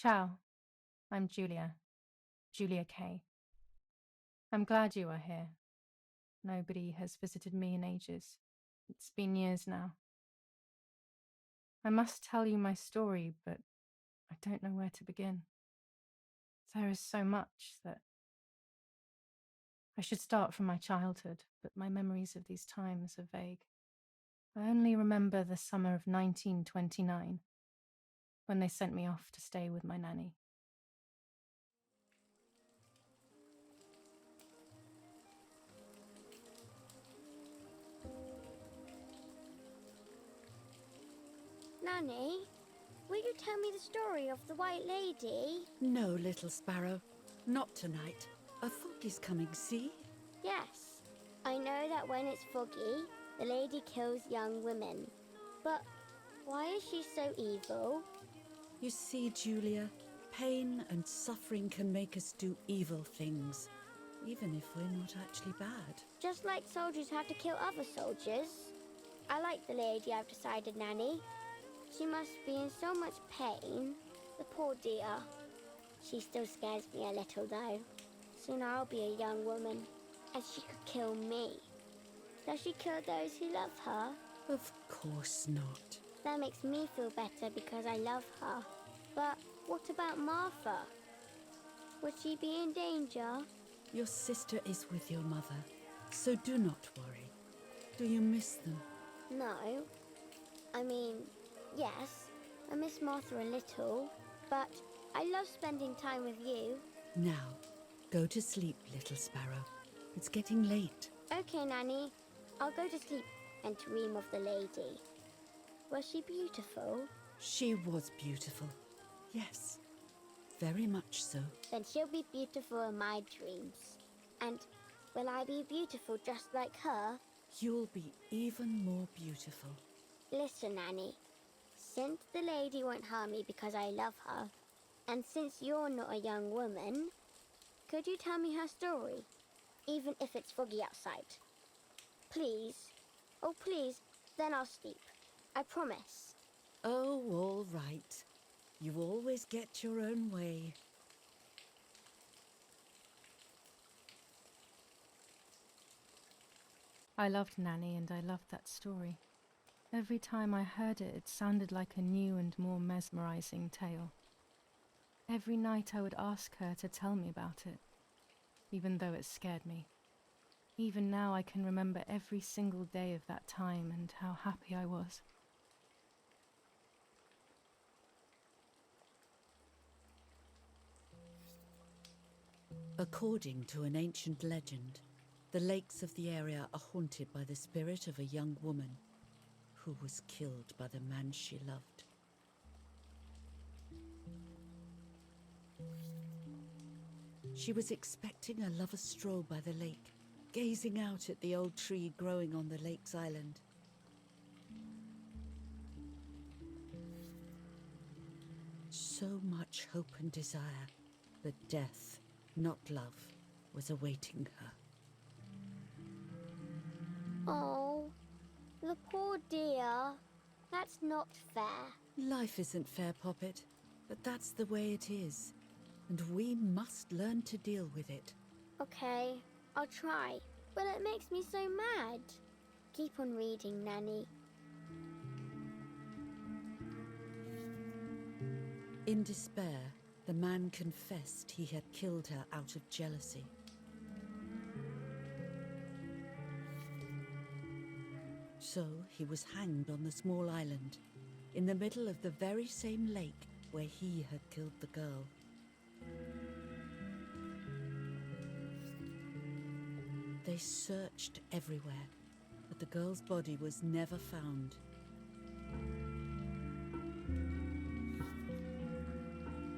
Ciao, I'm Julia K. I'm glad you are here. Nobody has visited me in ages. It's been years now. I must tell you my story, but I don't know where to begin. There is so much that I should start from my childhood, but my memories of these times are vague. I only remember the summer of 1929, when they sent me off to stay with my nanny. Nanny, will you tell me the story of the White Lady? No, little sparrow. Not tonight. A fog is coming, see? Yes. I know that when it's foggy, the lady kills young women. But why is she so evil? You see, Julia, pain and suffering can make us do evil things, even if we're not actually bad. Just like soldiers have to kill other soldiers. I like the lady, I've decided, Nanny. She must be in so much pain. The poor dear. She still scares me a little, though. Soon I'll be a young woman, and she could kill me. Does she kill those who love her? Of course not. That makes me feel better because I love her. But what about Martha? Would she be in danger? Your sister is with your mother, so do not worry. Do you miss them? No. I mean, yes, I miss Martha a little, but I love spending time with you. Now, go to sleep, little sparrow. It's getting late. Okay, Nanny. I'll go to sleep and dream of the lady. Was she beautiful? She was beautiful. Yes, very much so. Then she'll be beautiful in my dreams. And will I be beautiful just like her? You'll be even more beautiful. Listen, Nanny. Since the lady won't harm me because I love her, and since you're not a young woman, could you tell me her story, even if it's foggy outside? Please. Oh, please. Then I'll sleep. I promise. Oh, all right. You always get your own way. I loved Nanny and I loved that story. Every time I heard it, it sounded like a new and more mesmerizing tale. Every night I would ask her to tell me about it, even though it scared me. Even now I can remember every single day of that time and how happy I was. According to an ancient legend, the lakes of the area are haunted by the spirit of a young woman who was killed by the man she loved. She was expecting a lover's stroll by the lake, gazing out at the old tree growing on the lake's island. So much hope and desire, but death, not love, was awaiting her. Oh, the poor dear. That's not fair. Life isn't fair, Poppet, but that's the way it is, and we must learn to deal with it. Okay, I'll try. But it makes me so mad. Keep on reading, Nanny. In despair, the man confessed he had killed her out of jealousy. So he was hanged on the small island, in the middle of the very same lake where he had killed the girl. They searched everywhere, but the girl's body was never found.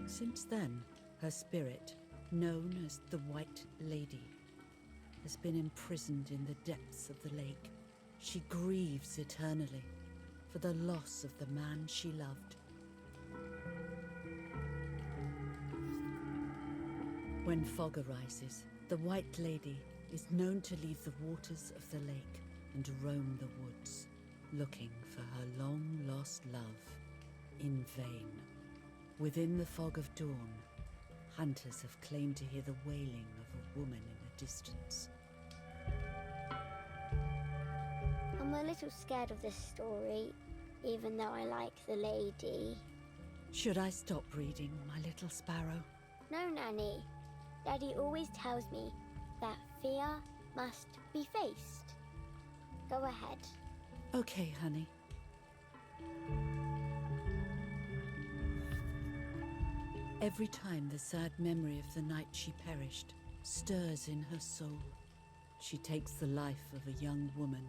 Since then, her spirit, known as the White Lady, has been imprisoned in the depths of the lake. She grieves eternally for the loss of the man she loved. When fog arises, the White Lady is known to leave the waters of the lake and roam the woods, looking for her long-lost love in vain. Within the fog of dawn, hunters have claimed to hear the wailing of a woman in the distance. I'm a little scared of this story, even though I like the lady. Should I stop reading, my little sparrow? No, Nanny. Daddy always tells me that fear must be faced. Go ahead. Okay, honey. Every time the sad memory of the night she perished stirs in her soul, she takes the life of a young woman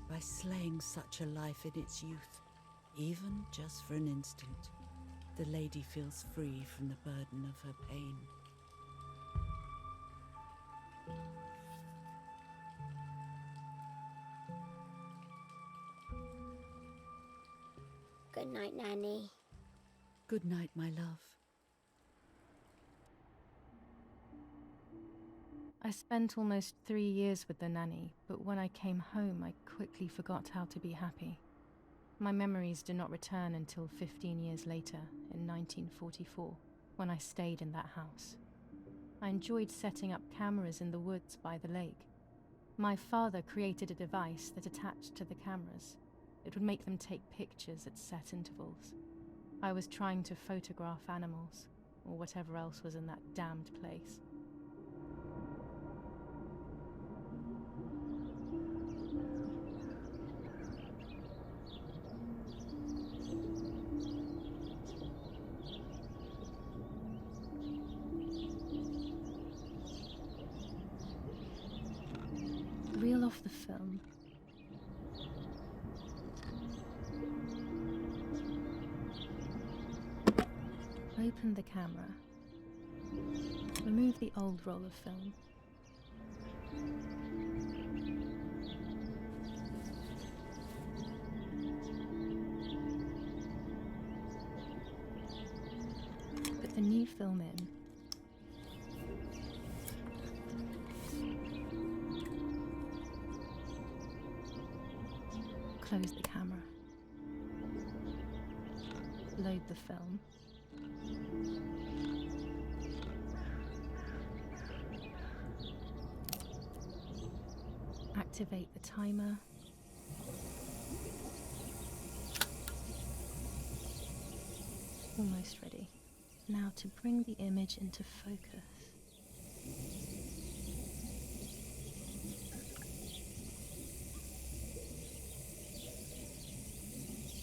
by slaying such a life in its youth. Even just for an instant, the lady feels free from the burden of her pain. Good night, Nanny. Good night, my love. I spent almost 3 years with the nanny, but when I came home, I quickly forgot how to be happy. My memories do not return until 15 years later, in 1944, when I stayed in that house. I enjoyed setting up cameras in the woods by the lake. My father created a device that attached to the cameras. It would make them take pictures at set intervals. I was trying to photograph animals, or whatever else was in that damned place. Reel off the film. Open the camera. Remove the old roll of film. Put the new film in. Close the camera. Load the film. Activate the timer. Almost ready. Now to bring the image into focus.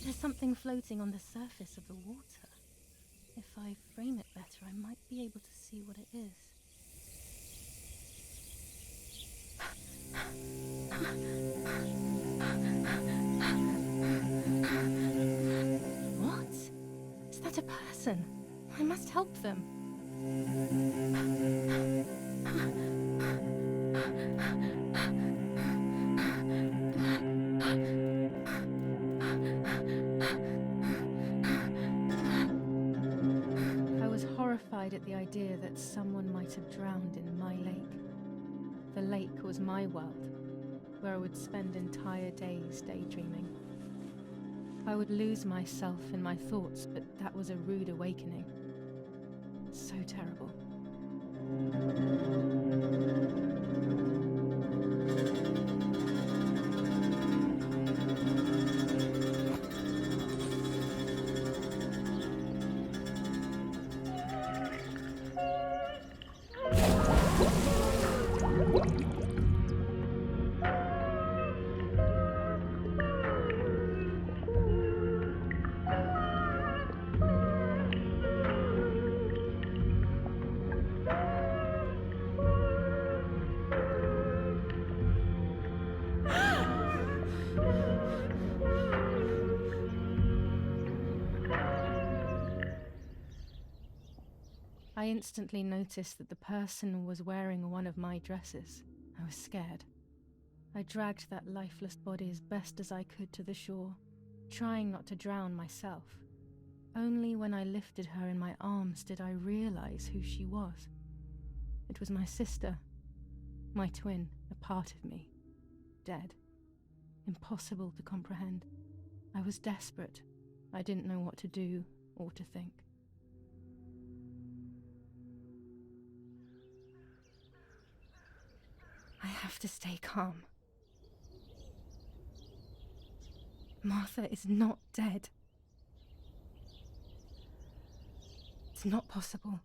There's something floating on the surface of the water. If I frame it better, I might be able to see what it is. What? Is that a person? I must help them. I was horrified at the idea that someone might have drowned in my lake. The lake was my world, where I would spend entire days daydreaming. I would lose myself in my thoughts, but that was a rude awakening. So terrible. I instantly noticed that the person was wearing one of my dresses. I was scared. I dragged that lifeless body as best as I could to the shore, trying not to drown myself. Only when I lifted her in my arms did I realize who she was. It was my sister, my twin, a part of me, dead. Impossible to comprehend. I was desperate. I didn't know what to do or to think. have to stay calm. Martha is not dead. It's not possible.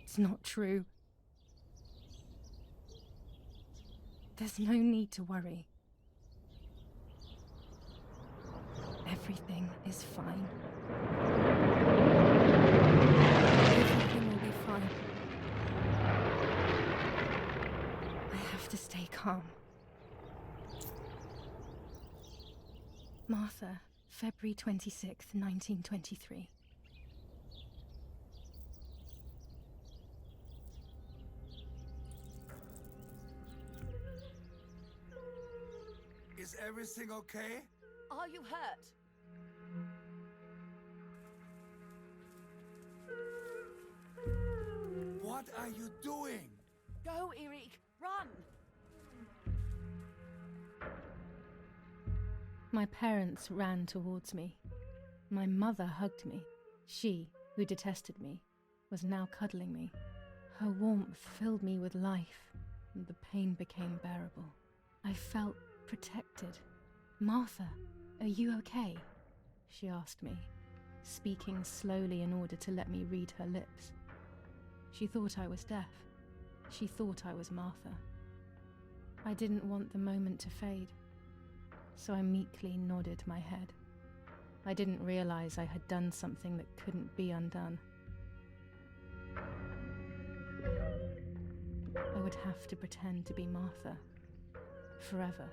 It's not true. There's no need to worry. Everything is fine. Everything will be fine. I have to stay calm. Martha, February 26th, 1923. Is everything okay? Are you hurt? What are you doing? Go, Eric, run! My parents ran towards me. My mother hugged me. She, who detested me, was now cuddling me. Her warmth filled me with life, and the pain became bearable. I felt protected. Martha, are you okay? She asked me, speaking slowly in order to let me read her lips. She thought I was deaf. She thought I was Martha. I didn't want the moment to fade, so I meekly nodded my head. I didn't realize I had done something that couldn't be undone. I would have to pretend to be Martha forever.